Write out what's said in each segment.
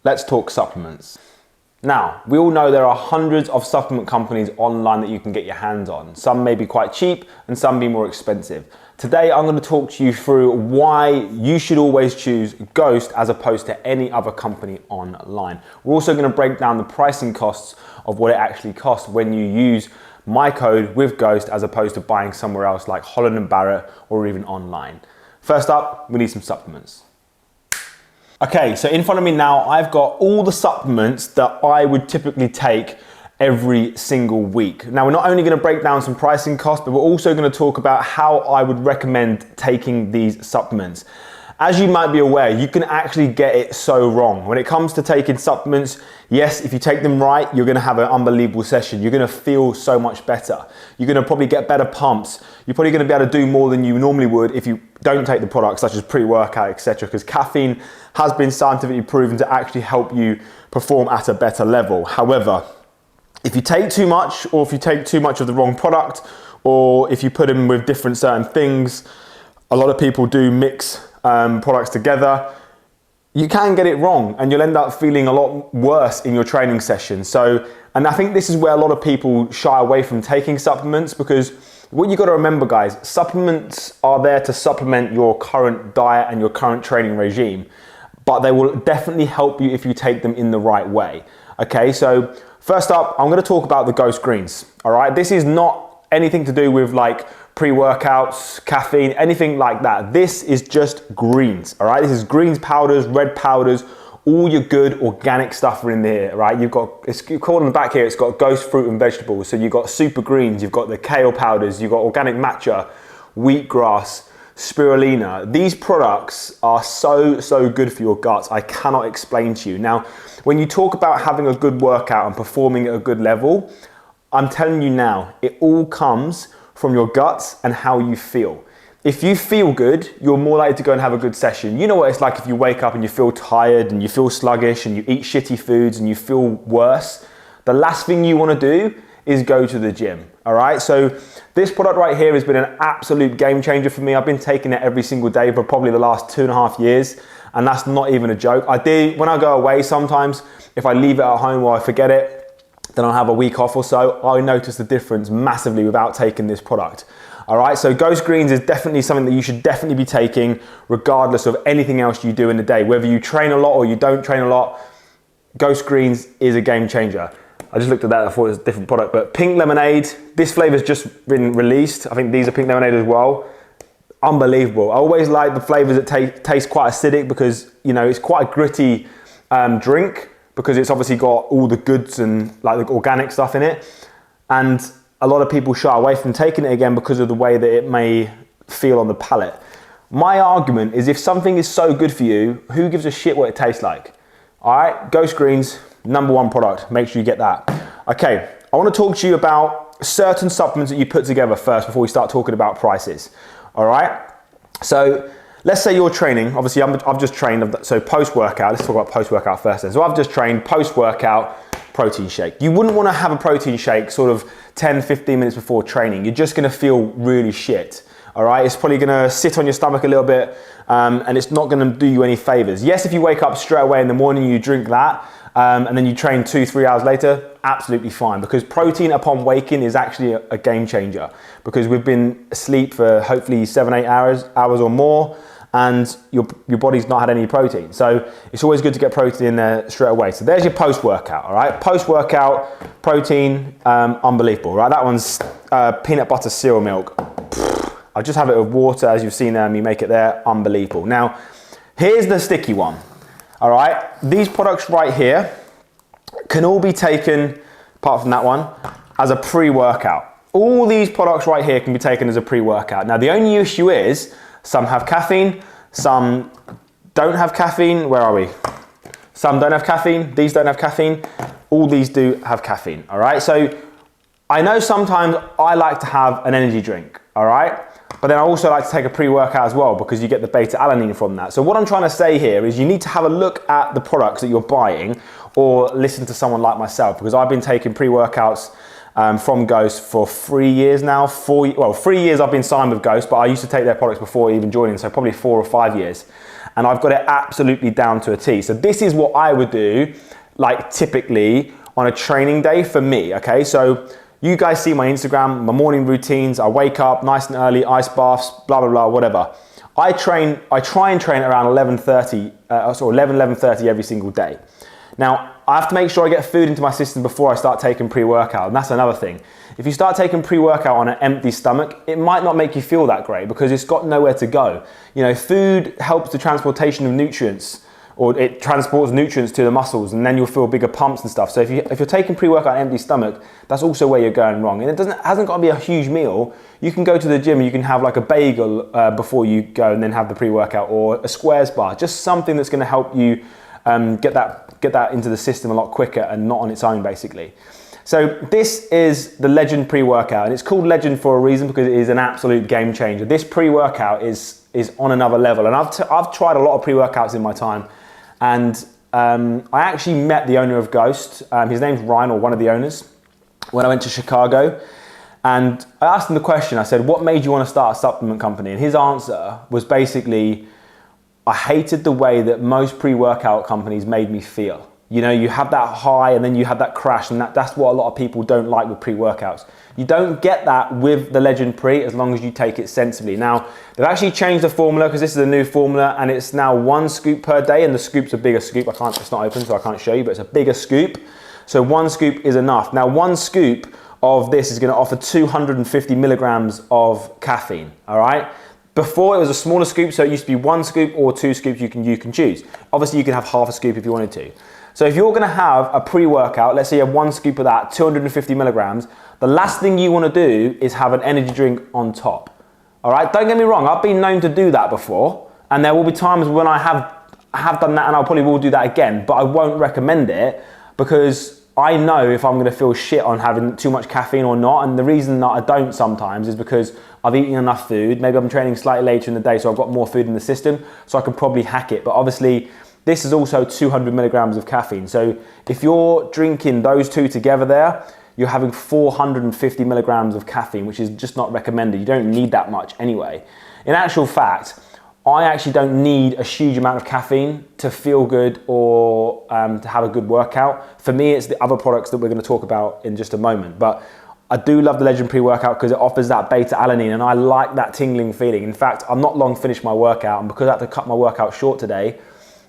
let's talk supplements. Now, we all know there are hundreds of supplement companies online that you can get your hands on. Some may be quite cheap and some be more expensive. Today, I'm going to talk to you through why you should always choose Ghost as opposed to any other company online. We're also going to break down the pricing costs of what it actually costs when you use my code with Ghost as opposed to buying somewhere else like Holland & Barrett or even online. First up, we need some supplements. Okay, so in front of me now, I've got all the supplements that I would typically take every single week. Now, we're not only going to break down some pricing costs, but we're also going to talk about how I would recommend taking these supplements. As you might be aware, you can actually get it so wrong. When it comes to taking supplements, yes, if you take them right, you're gonna have an unbelievable session. You're gonna feel so much better. You're gonna probably get better pumps. You're probably gonna be able to do more than you normally would if you don't take the products such as pre-workout, etc. Because caffeine has been scientifically proven to actually help you perform at a better level. However, if you take too much, or if you take too much of the wrong product, or if you put them with different certain things, a lot of people do mix products together, you can get it wrong and you'll end up feeling a lot worse in your training session. And I think this is where a lot of people shy away from taking supplements, because what you got to remember, guys, supplements are there to supplement your current diet and your current training regime, but they will definitely help you if you take them in the right way. Okay, so first up, I'm going to talk about the Ghost Greens. All right, this is not anything to do with like pre-workouts, caffeine, anything like that. This is just greens, all right? This is greens powders, red powders, all your good organic stuff are in there, right? You've got, it's called on the back here, it's got Ghost fruit and vegetables. So you've got super greens, you've got the kale powders, you've got organic matcha, wheatgrass, spirulina. These products are so good for your guts. I cannot explain to you. Now, when you talk about having a good workout and performing at a good level, I'm telling you now, it all comes from your guts and how you feel. If you feel good, you're more likely to go and have a good session. You know what it's like if you wake up and you feel tired and you feel sluggish and you eat shitty foods and you feel worse. The last thing you want to do is go to the gym, all right? So this product right here has been an absolute game changer for me. I've been taking it every single day for probably the last 2.5 years, and that's not even a joke. When I go away sometimes, if I leave it at home or I forget it, then I'll have a week off or so, I notice the difference massively without taking this product. All right, so Ghost Greens is definitely something that you should definitely be taking regardless of anything else you do in the day. Whether you train a lot or you don't train a lot, Ghost Greens is a game changer. I just looked at that, I thought it was a different product, but pink lemonade, this flavor's just been released. I think these are pink lemonade as well. Unbelievable. I always like the flavors that taste quite acidic because, you know, it's quite a gritty drink, because it's obviously got all the goods and like the organic stuff in it. And a lot of people shy away from taking it again because of the way that it may feel on the palate. My argument is if something is so good for you, who gives a shit what it tastes like? All right, Ghost Greens, #1 product. Make sure you get that. Okay, I want to talk to you about certain supplements that you put together first before we start talking about prices. All right, so let's say you're training. Obviously, I've just trained, so post-workout, let's talk about post-workout first then. So I've just trained post-workout protein shake. You wouldn't want to have a protein shake sort of 10, 15 minutes before training. You're just going to feel really shit, all right? It's probably going to sit on your stomach a little bit, and it's not going to do you any favors. Yes, if you wake up straight away in the morning, you drink that, and then you train 2-3 hours later, absolutely fine, because protein upon waking is actually a game changer, because we've been asleep for hopefully 7-8 hours or more, and your body's not had any protein. So it's always good to get protein in there straight away. So there's your post-workout, all right? Post-workout, protein, unbelievable, right? That one's peanut butter cereal milk. I just have it with water, as you've seen me make it there, unbelievable. Now, here's the sticky one, all right? These products right here can all be taken, apart from that one, as a pre-workout. All these products right here can be taken as a pre-workout. Now, the only issue is, some have caffeine, some don't have caffeine. Where are we? Some don't have caffeine, these don't have caffeine. All these do have caffeine, all right? So I know sometimes I like to have an energy drink, all right? But then I also like to take a pre-workout as well, because you get the beta alanine from that. So what I'm trying to say here is you need to have a look at the products that you're buying, or listen to someone like myself, because I've been taking pre-workouts from Ghost for 3 years now. 3 years I've been signed with Ghost, but I used to take their products before even joining, so probably 4 or 5 years. And I've got it absolutely down to a T. So this is what I would do, like typically on a training day for me, okay? So you guys see my Instagram, my morning routines. I wake up nice and early, ice baths, blah, blah, blah, whatever. I try and train around 11:30 every single day. Now, I have to make sure I get food into my system before I start taking pre-workout, and that's another thing. If you start taking pre-workout on an empty stomach, it might not make you feel that great because it's got nowhere to go. You know, food helps the transportation of nutrients, or it transports nutrients to the muscles, and then you'll feel bigger pumps and stuff. So if you're taking pre-workout on an empty stomach, that's also where you're going wrong. And it hasn't got to be a huge meal. You can go to the gym and you can have like a bagel before you go and then have the pre-workout, or a squares bar, just something that's going to help you get that into the system a lot quicker and not on its own, basically. So this is the Legend pre-workout, and it's called Legend for a reason because it is an absolute game changer. This pre-workout is on another level, and I've tried a lot of pre-workouts in my time, and I actually met the owner of Ghost. His name's Ryan, or one of the owners, when I went to Chicago. And I asked him the question, I said, what made you want to start a supplement company? And his answer was basically, I hated the way that most pre-workout companies made me feel. You know, you have that high and then you have that crash, and that's what a lot of people don't like with pre-workouts. You don't get that with the Legend Pre as long as you take it sensibly. Now, they've actually changed the formula because this is a new formula, and it's now 1 scoop per day, and the scoop's a bigger scoop. It's not open, so I can't show you, but it's a bigger scoop. So 1 scoop is enough. Now, 1 scoop of this is going to offer 250 milligrams of caffeine, all right? Before it was a smaller scoop, so it used to be 1 scoop or 2 scoops you can choose. Obviously you can have half a scoop if you wanted to. So if you're gonna have a pre-workout, let's say you have 1 scoop of that, 250 milligrams, the last thing you wanna do is have an energy drink on top. All right, don't get me wrong, I've been known to do that before, and there will be times when I have done that, and I probably will do that again, but I won't recommend it because I know if I'm gonna feel shit on having too much caffeine or not, and the reason that I don't sometimes is because I've eaten enough food, maybe I'm training slightly later in the day, so I've got more food in the system, so I can probably hack it. But obviously, this is also 200 milligrams of caffeine. So if you're drinking those two together there, you're having 450 milligrams of caffeine, which is just not recommended. You don't need that much anyway. In actual fact, I actually don't need a huge amount of caffeine to feel good or to have a good workout. For me, it's the other products that we're going to talk about in just a moment. But I do love the Legend pre-workout because it offers that beta-alanine, and I like that tingling feeling. In fact, I'm not long finished my workout, and because I had to cut my workout short today,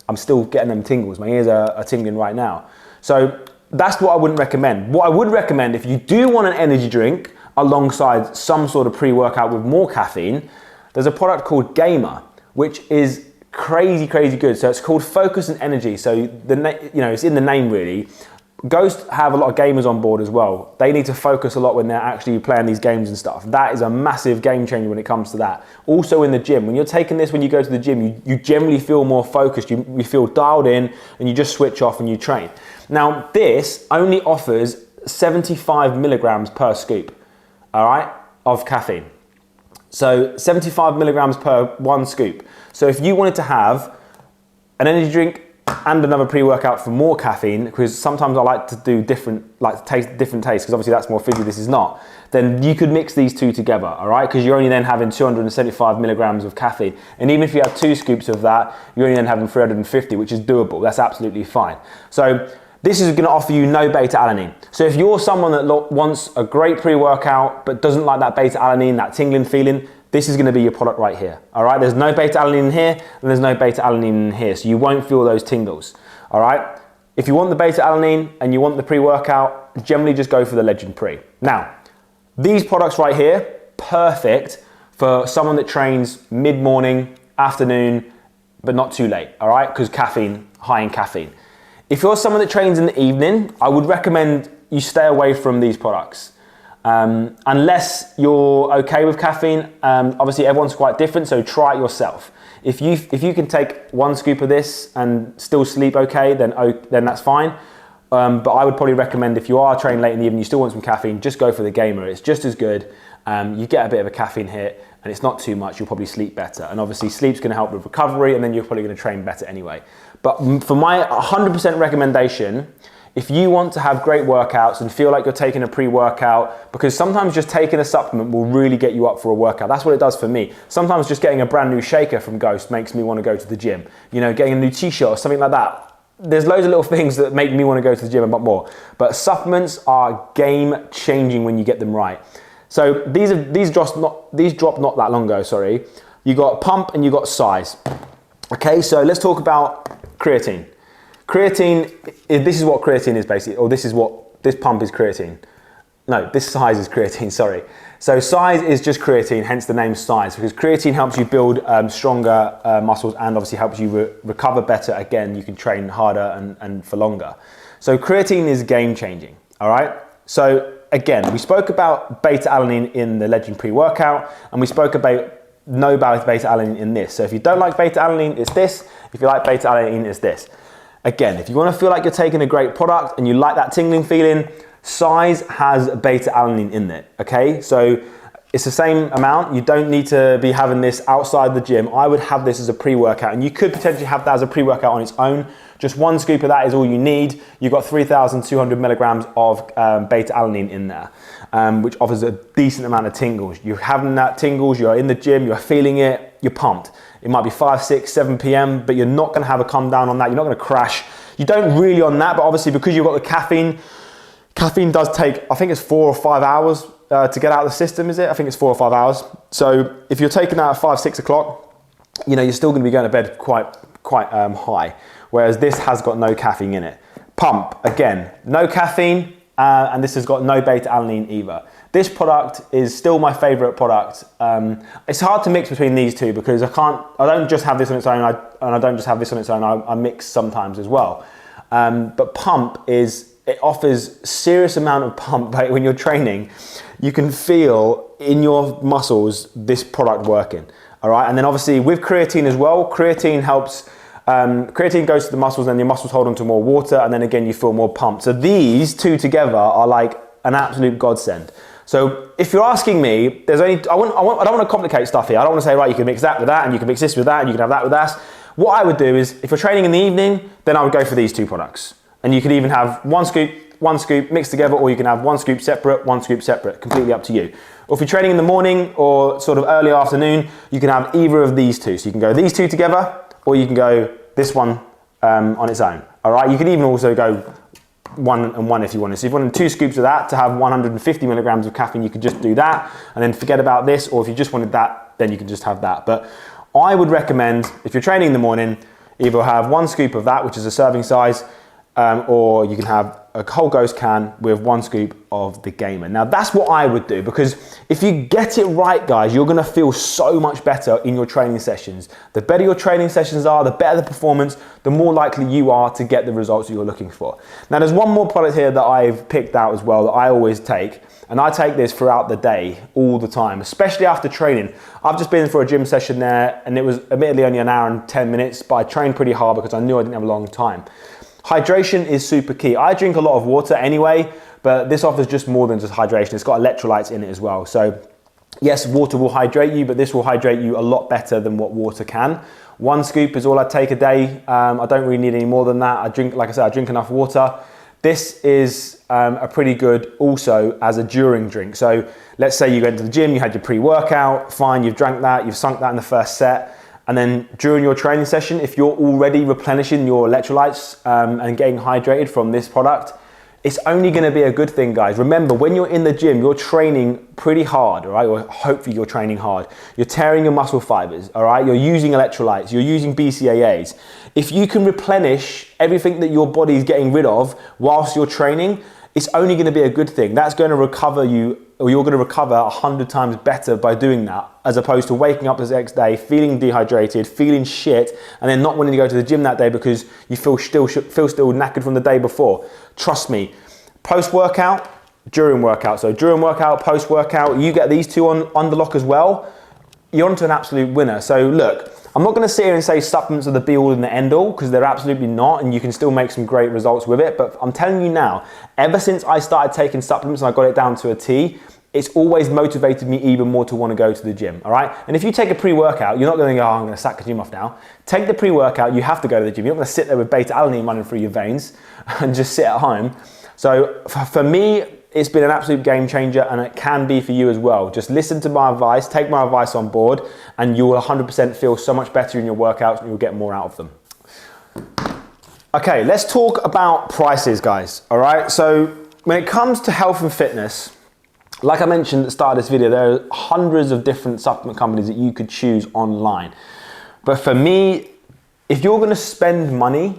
I'm still getting them tingles. My ears are tingling right now. So that's what I wouldn't recommend. What I would recommend, if you do want an energy drink alongside some sort of pre-workout with more caffeine, there's a product called Gamer, which is crazy good. So it's called Focus and Energy. So it's in the name really. Ghost have a lot of gamers on board as well. They need to focus a lot when they're actually playing these games and stuff. That is a massive game changer when it comes to that. Also in the gym, when you're taking this, when you go to the gym, you generally feel more focused. You feel dialed in, and you just switch off and you train. Now this only offers 75 milligrams per scoop, all right, of caffeine. So 75 milligrams per 1 scoop. So if you wanted to have an energy drink and another pre-workout for more caffeine, because sometimes I like to do different tastes, because obviously that's more fizzy, this is not, then you could mix these two together, all right? Because you're only then having 275 milligrams of caffeine. And even if you have 2 scoops of that, you're only then having 350, which is doable. That's absolutely fine. So this is going to offer you no beta-alanine. So if you're someone that wants a great pre-workout but doesn't like that beta-alanine, that tingling feeling, this is going to be your product right here. All right, there's no beta-alanine in here, and there's no beta-alanine in here, so you won't feel those tingles. All right, if you want the beta-alanine and you want the pre-workout, generally just go for the Legend Pre. Now, these products right here, perfect for someone that trains mid-morning, afternoon, but not too late. All right, because caffeine, high in caffeine. If you're someone that trains in the evening, I would recommend you stay away from these products. Unless you're okay with caffeine. Obviously everyone's quite different, so try it yourself. If you can take 1 scoop of this and still sleep okay, then that's fine. But I would probably recommend, if you are training late in the evening, you still want some caffeine, just go for the Gamer. It's just as good. You get a bit of a caffeine hit, and it's not too much. You'll probably sleep better. And obviously sleep's going to help with recovery, and then you're probably going to train better anyway. But for my 100% recommendation, If you want to have great workouts and feel like you're taking a pre-workout, because sometimes just taking a supplement will really get you up for a workout. That's what it does for me. Sometimes just getting a brand new shaker from Ghost makes me want to go to the gym. You know, getting a new t-shirt or something like that. There's loads of little things that make me want to go to the gym a lot more. But supplements are game changing when you get them right. So these dropped not that long ago, sorry. You got pump and you got size. Okay, so let's talk about creatine. Creatine, this is what creatine is basically, or this pump is creatine. No, this size is creatine, sorry. So size is just creatine, hence the name size, because creatine helps you build stronger muscles and obviously helps you recover better. Again, you can train harder and for longer. So creatine is game changing, all right? So again, we spoke about beta alanine in the Legend pre-workout, and we spoke about no beta alanine in this. So if you don't like beta alanine, it's this. If you like beta alanine, it's this. Again, if you want to feel like you're taking a great product and you like that tingling feeling, size has beta alanine in it, okay? So it's the same amount. You don't need to be having this outside the gym. I would have this as a pre-workout, and you could potentially have that as a pre-workout on its own. Just one scoop of that is all you need. You've got 3,200 milligrams of beta alanine in there, which offers a decent amount of tingles. You're having that tingles, you're in the gym, you're feeling it, you're pumped. It might be 5, 6, 7 p.m., but you're not going to have a come down on that. You're not going to crash. You don't really on that, but obviously because you've got the caffeine does take, I think it's 4 or 5 hours to get out of the system, is it? I think it's 4 or 5 hours. So if you're taking that at 5, 6 o'clock, you know, you're still going to be going to bed quite high, whereas this has got no caffeine in it. Pump, again, no caffeine, and this has got no beta alanine either. This product is still my favorite product. It's hard to mix between these two because I don't just have this on its own, and I don't just have this on its own, I mix sometimes as well. But pump it offers serious amount of pump. Like when you're training, you can feel in your muscles this product working, all right? And then obviously with creatine as well, creatine helps, creatine goes to the muscles and your muscles hold on to more water, and then again you feel more pumped. So these two together are like an absolute godsend. So if you're asking me, I don't want to complicate stuff here. I don't want to say, right, you can mix that with that, and you can mix this with that, and you can have that with that. What I would do is, if you're training in the evening, then I would go for these two products. And you could even have one scoop mixed together, or you can have one scoop separate, completely up to you. Or if you're training in the morning or sort of early afternoon, you can have either of these two. So you can go these two together, or you can go this one on its own. All right, you could even also go 1 and 1 if you wanted. So if you wanted 2 scoops of that to have 150 milligrams of caffeine, you could just do that and then forget about this. Or if you just wanted that, then you can just have that. But I would recommend, if you're training in the morning, either have 1 scoop of that, which is a serving size, or you can have a whole Ghost can with 1 scoop of the Gamer. Now that's what I would do, because if you get it right, guys, you're gonna feel so much better in your training sessions. The better your training sessions are, the better the performance, the more likely you are to get the results that you're looking for. Now there's one more product here that I've picked out as well that I always take, and I take this throughout the day, all the time, especially after training. I've just been for a gym session there, and it was admittedly only an hour and 10 minutes, but I trained pretty hard because I knew I didn't have a long time. Hydration is super key. I drink a lot of water anyway, but this offers just more than just hydration. It's got electrolytes in it as well. So yes, water will hydrate you, but this will hydrate you a lot better than what water can. 1 scoop is all I take a day. I don't really need any more than that. Like I said, I drink enough water. This is a pretty good also as a during drink. So let's say you went to the gym, you had your pre-workout, fine, you've drank that, you've sunk that in the first set. And then during your training session, if you're already replenishing your electrolytes and getting hydrated from this product, it's only going to be a good thing, guys. Remember, when you're in the gym, you're training pretty hard, all right? Or hopefully you're training hard. You're tearing your muscle fibers, all right? You're using electrolytes, you're using BCAAs. If you can replenish everything that your body is getting rid of whilst you're training, it's only going to be a good thing. That's going to recover you, or you're going to recover 100 times better by doing that, as opposed to waking up the next day feeling dehydrated, feeling shit, and then not wanting to go to the gym that day because you feel still knackered from the day before. Trust me, post-workout, during workout. So during workout, post-workout, you get these two on the lock as well, you're onto an absolute winner. So look, I'm not going to sit here and say supplements are the be all and the end all, because they're absolutely not, and you can still make some great results with it. But I'm telling you now, ever since I started taking supplements and I got it down to a T, it's always motivated me even more to want to go to the gym, all right? And if you take a pre-workout, you're not going to go, oh, I'm going to sack the gym off now. Take the pre-workout, you have to go to the gym. You're not going to sit there with beta-alanine running through your veins and just sit at home. So for me, it's been an absolute game changer, and it can be for you as well. Just listen to my advice, take my advice on board, and you will 100% feel so much better in your workouts and you'll get more out of them. Okay, let's talk about prices, guys, all right? So when it comes to health and fitness, like I mentioned at the start of this video, there are hundreds of different supplement companies that you could choose online. But for me, if you're gonna spend money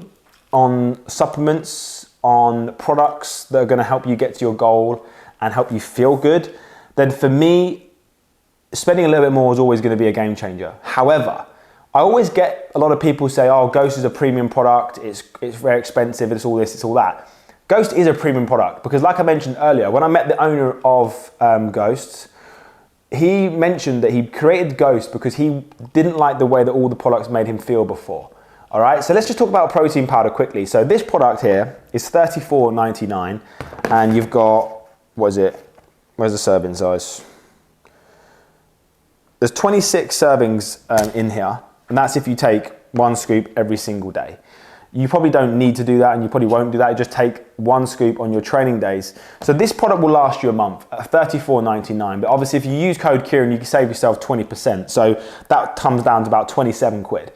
on supplements, on products that are gonna help you get to your goal and help you feel good, then for me, spending a little bit more is always gonna be a game changer. However, I always get a lot of people say, oh, Ghost is a premium product, it's very expensive, it's all this, it's all that. Ghost is a premium product because, like I mentioned earlier, when I met the owner of Ghost, he mentioned that he created Ghost because he didn't like the way that all the products made him feel before. All right, so let's just talk about protein powder quickly. So this product here is $34.99, and you've got, what is it? Where's the serving size? There's 26 servings in here, and that's if you take one scoop every single day. You probably don't need to do that, and you probably won't do that. You just take one scoop on your training days. So this product will last you a month at $34.99. But obviously if you use code Kieran, you can save yourself 20%. So that comes down to about 27 quid.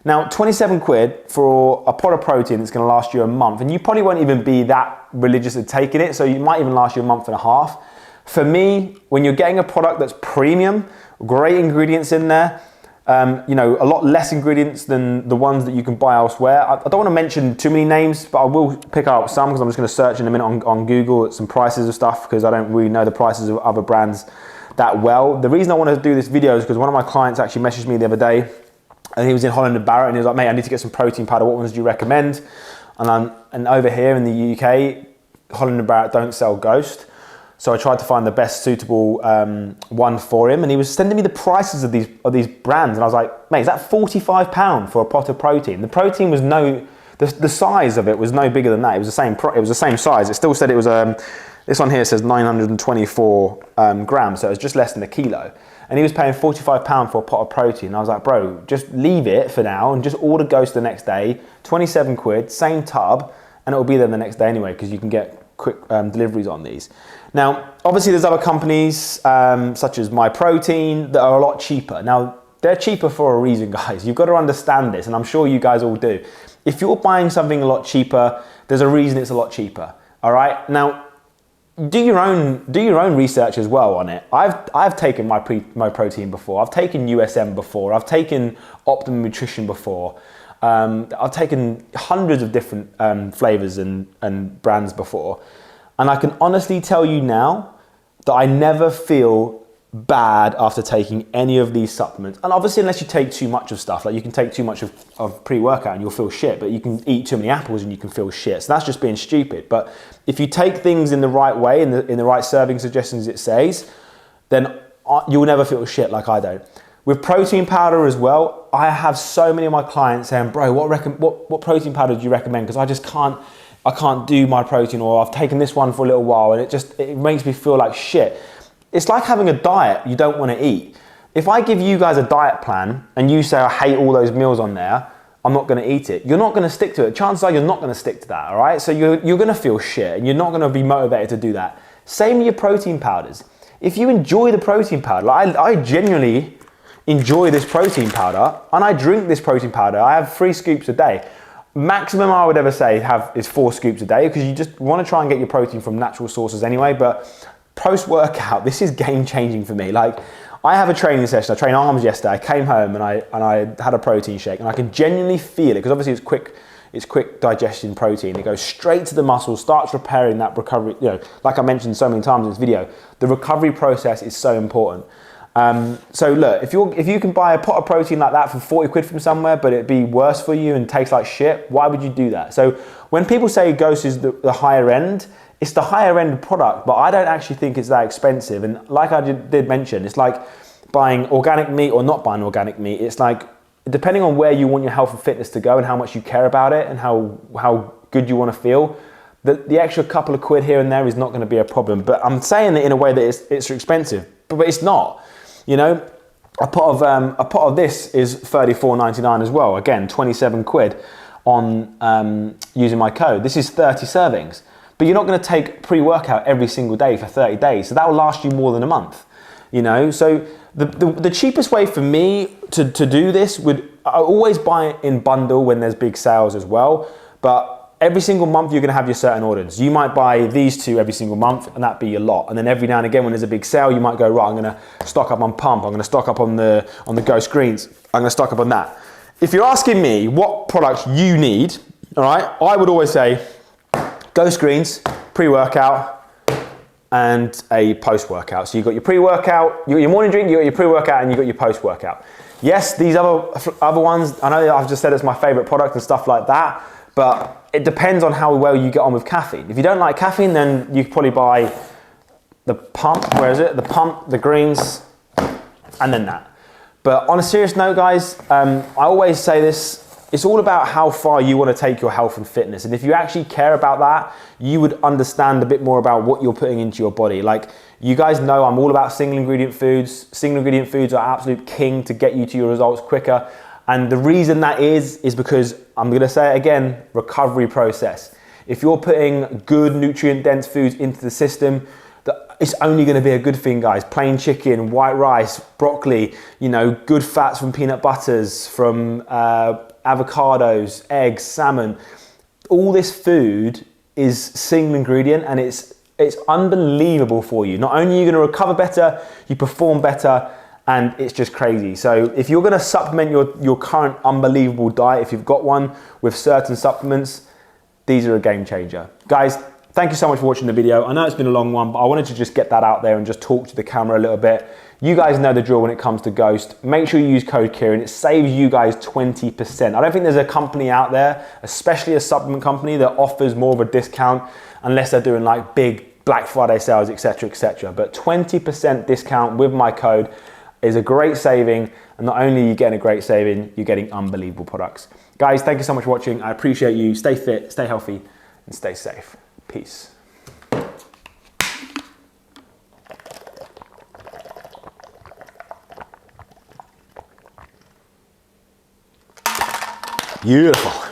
Now, 27 quid for a pot of protein that's gonna last you a month, and you probably won't even be that religious at taking it, so it might even last you a month and a half. For me, when you're getting a product that's premium, great ingredients in there, you know, a lot less ingredients than the ones that you can buy elsewhere. I don't want to mention too many names, but I will pick out some because I'm just going to search in a minute on Google at some prices of stuff because I don't really know the prices of other brands that well. The reason I want to do this video is because one of my clients actually messaged me the other day, and he was in Holland and Barrett, and he was like, mate, I need to get some protein powder. What ones do you recommend? And over here in the UK, Holland and Barrett don't sell Ghost. So I tried to find the best suitable one for him, and he was sending me the prices of these brands, and I was like, mate, is that £45 for a pot of protein? The protein was the size of it was no bigger than that. It was the same size. It still said it was this one here says 924 grams, so it was just less than a kilo. And he was paying £45 for a pot of protein. I was like, bro, just leave it for now and just order Ghost the next day, 27 quid, same tub, and it'll be there the next day anyway because you can get quick deliveries on these. Now, obviously there's other companies such as MyProtein that are a lot cheaper. Now, they're cheaper for a reason, guys. You've got to understand this, and I'm sure you guys all do. If you're buying something a lot cheaper, there's a reason it's a lot cheaper, all right? Now, do your own research as well on it. I've taken MyProtein before. I've taken USM before. I've taken Optimum Nutrition before. I've taken hundreds of different flavors and brands before. And I can honestly tell you now that I never feel bad after taking any of these supplements. And obviously, unless you take too much of stuff, like you can take too much of pre-workout and you'll feel shit, but you can eat too many apples and you can feel shit. So that's just being stupid. But if you take things in the right way, in the right serving suggestions it says, then you'll never feel shit like I don't. With protein powder as well, I have so many of my clients saying, bro, what protein powder do you recommend? Because I can't do MyProtein, or I've taken this one for a little while and it makes me feel like shit. It's like having a diet you don't want to eat. If I give you guys a diet plan and you say I hate all those meals on there, I'm not going to eat it. You're not going to stick to it. Chances are you're not going to stick to that, all right? So you're going to feel shit and you're not going to be motivated to do that. Same with your protein powders. If you enjoy the protein powder, like I genuinely enjoy this protein powder and I drink this protein powder. I have 3 scoops a day. Maximum I would ever say is 4 scoops a day because you just want to try and get your protein from natural sources anyway. But post-workout, this is game-changing for me. Like, I have a training session. I trained arms yesterday. I came home and I had a protein shake, and I can genuinely feel it because obviously it's quick digestion protein. It goes straight to the muscle, starts repairing that recovery. You know, like I mentioned so many times in this video, the recovery process is so important. So look, if you can buy a pot of protein like that for 40 quid from somewhere, but it'd be worse for you and taste like shit, why would you do that? So when people say Ghost is the higher end, it's the higher end product, but I don't actually think it's that expensive. And like I did mention, it's like buying organic meat or not buying organic meat. It's like, depending on where you want your health and fitness to go and how much you care about it and how good you want to feel, the extra couple of quid here and there is not going to be a problem. But I'm saying it in a way that it's expensive, but it's not. You know, a pot of this is $34.99 as well. Again, 27 quid on using my code. This is 30 servings. But you're not going to take pre-workout every single day for 30 days. So that will last you more than a month, you know? So the cheapest way for me to do this I always buy it in bundle when there's big sales as well. But every single month you're going to have your certain orders. You might buy these two every single month and that'd be a lot. And then every now and again when there's a big sale, you might go, right, I'm going to stock up on pump. I'm going to stock up on the Ghost Greens. I'm going to stock up on that. If you're asking me what products you need, all right, I would always say, Ghost Greens, pre-workout, and a post-workout. So you've got your pre-workout, you got your morning drink, you got your pre-workout, and you got your post-workout. Yes, these other ones, I know I've just said it's my favorite product and stuff like that, but it depends on how well you get on with caffeine. If you don't like caffeine, then you could probably buy the pump, where is it? The pump, the greens, and then that. But on a serious note, guys, I always say this, it's all about how far you want to take your health and fitness. And if you actually care about that, you would understand a bit more about what you're putting into your body. Like, you guys know I'm all about single ingredient foods. Single ingredient foods are absolute king to get you to your results quicker. And the reason that is because, I'm going to say it again, recovery process. If you're putting good nutrient dense foods into the system, it's only going to be a good thing, guys. Plain chicken, white rice, broccoli, you know, good fats from peanut butters, from avocados, eggs, salmon. All this food is single ingredient and it's unbelievable for you. Not only are you going to recover better, you perform better, and it's just crazy. So if you're going to supplement your current unbelievable diet, if you've got one, with certain supplements, these are a game changer. Guys, thank you so much for watching the video. I know it's been a long one, but I wanted to just get that out there and just talk to the camera a little bit. You guys know the drill when it comes to Ghost. Make sure you use code Kieran. It saves you guys 20%. I don't think there's a company out there, especially a supplement company, that offers more of a discount unless they're doing like big Black Friday sales, etc., etc. But 20% discount with my code is a great saving. And not only are you getting a great saving, you're getting unbelievable products. Guys, thank you so much for watching. I appreciate you. Stay fit, stay healthy, and stay safe. Peace. Beautiful.